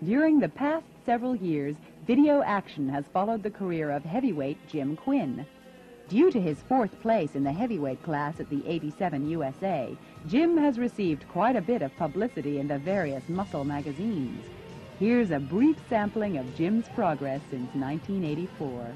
During the past several years, video action has followed the career of heavyweight Jim Quinn. Due to his fourth place in the heavyweight class at the '87 USA, Jim has received quite a bit of publicity in the various muscle magazines. Here's a brief sampling of Jim's progress since 1984.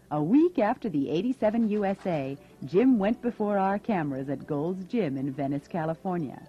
A week after the '87 USA, Jim went before our cameras at Gold's Gym in Venice, California.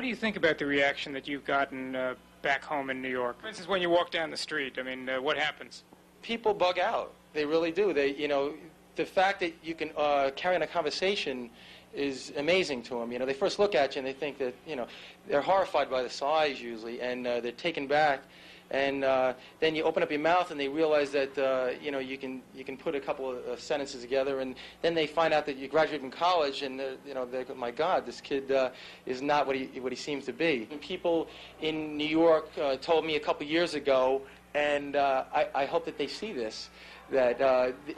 do you think about the reaction that you've gotten back home in New York? For instance, when you walk down the street, I mean, what happens? People bug out. They really do. The fact that you can carry on a conversation is amazing to them. They first look at you and they think that, they're horrified by the size usually, and they're taken back. And then you open up your mouth and they realize that, you can put a couple of sentences together, and then they find out that you graduated from college, and they go, my God, this kid is not what he seems to be. And people in New York told me a couple years ago, and I hope that they see this, that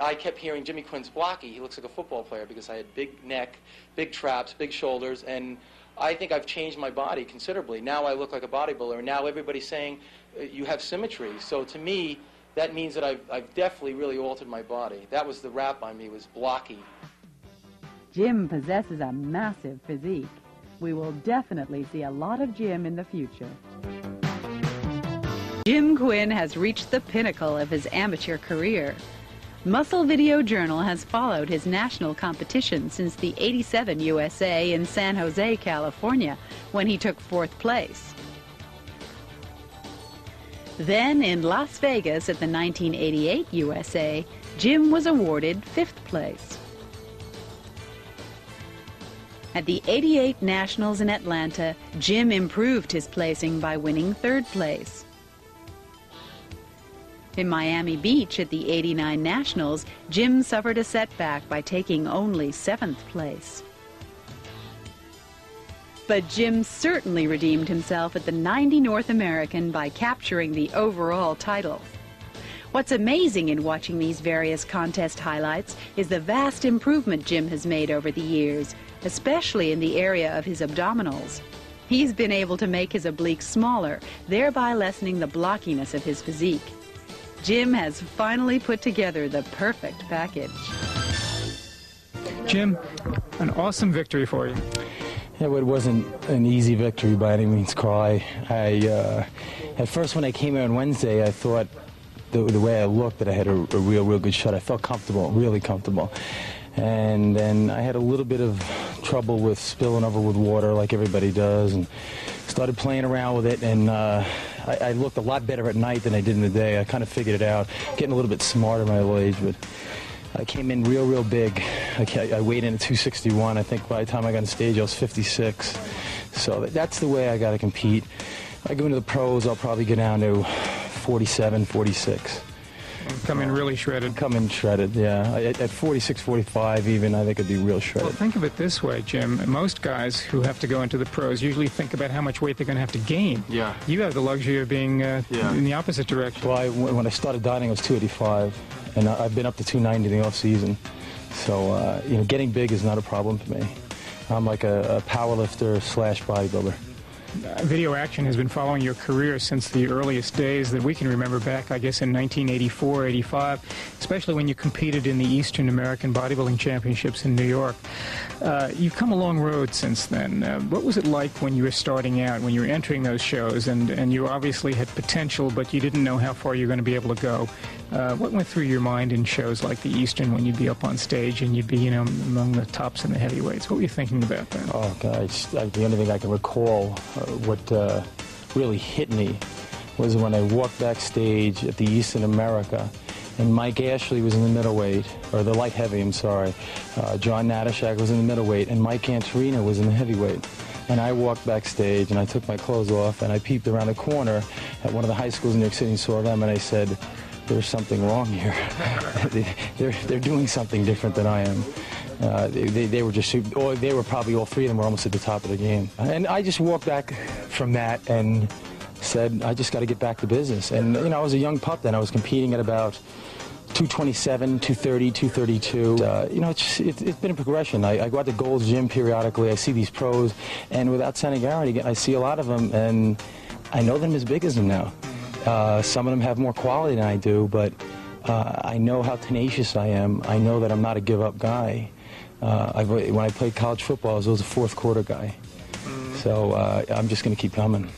I kept hearing Jimmy Quinn's blocky. He looks like a football player because I had big neck, big traps, big shoulders, and I think I've changed my body considerably. Now I look like a bodybuilder, and now everybody's saying you have symmetry. So to me, that means that I've definitely really altered my body. That was the rap on me, was blocky. Jim possesses a massive physique. We will definitely see a lot of Jim in the future. Jim Quinn has reached the pinnacle of his amateur career. Muscle Video Journal has followed his national competition since the '87 USA in San Jose, California, when he took 4th place. Then in Las Vegas at the 1988 USA, Jim was awarded 5th place. At the '88 Nationals in Atlanta, Jim improved his placing by winning 3rd place. In Miami Beach at the '89 Nationals, Jim suffered a setback by taking only 7th place. But Jim certainly redeemed himself at the '90 North American by capturing the overall title. What's amazing in watching these various contest highlights is the vast improvement Jim has made over the years, especially in the area of his abdominals. He's been able to make his obliques smaller, thereby lessening the blockiness of his physique. Jim has finally put together the perfect package. Jim, an awesome victory for you. Yeah, but it wasn't an easy victory by any means, Carl. At first when I came here on Wednesday, I thought the way I looked that I had a real good shot. I felt comfortable, really comfortable. And then I had a little bit of trouble with spilling over with water like everybody does, and started playing around with it, and I looked a lot better at night than I did in the day. I kind of figured it out, getting a little bit smarter at my old age, but I came in real big. I weighed in at 261. I think by the time I got on stage, I was 56. So that's the way I got to compete. If I go into the pros, I'll probably go down to 47, 46. Come in really shredded. Come in shredded, yeah. At 46, 45 even, I think I'd be real shredded. Well, think of it this way, Jim. Most guys who have to go into the pros usually think about how much weight they're going to have to gain. Yeah. You have the luxury of being in the opposite direction. Well, when I started dieting, I was 285, and I've been up to 290 in the off-season. So, getting big is not a problem for me. I'm like a power lifter / bodybuilder. Video Action has been following your career since the earliest days that we can remember back, I guess, in 1984, 85, especially when you competed in the Eastern American Bodybuilding Championships in New York. You've come a long road since then. What was it like when you were starting out, when you were entering those shows, and you obviously had potential, but you didn't know how far you were going to be able to go? What went through your mind in shows like the Eastern when you'd be up on stage and you'd be, among the tops and the heavyweights? What were you thinking about then? Oh, God, the only thing I can recall, what really hit me was when I walked backstage at the Eastern America, and Mike Ashley was in the middleweight, or the light heavy, I'm sorry. John Natashak was in the middleweight, and Mike Antorino was in the heavyweight. And I walked backstage, and I took my clothes off, and I peeped around the corner at one of the high schools in New York City and saw them, and I said, there's something wrong here. They're doing something different than I am. They were just, they were probably, all three of them were almost at the top of the game. And I just walked back from that and said, I just got to get back to business. And, I was a young pup then. I was competing at about 227, 230, 232. It's been a progression. I go out to Gold's Gym periodically. I see these pros, and without sounding arrogant, I see a lot of them, and I know them as big as them now. Some of them have more quality than I do, but I know how tenacious I am. I know that I'm not a give-up guy. When I played college football, I was a fourth quarter guy. So I'm just going to keep coming.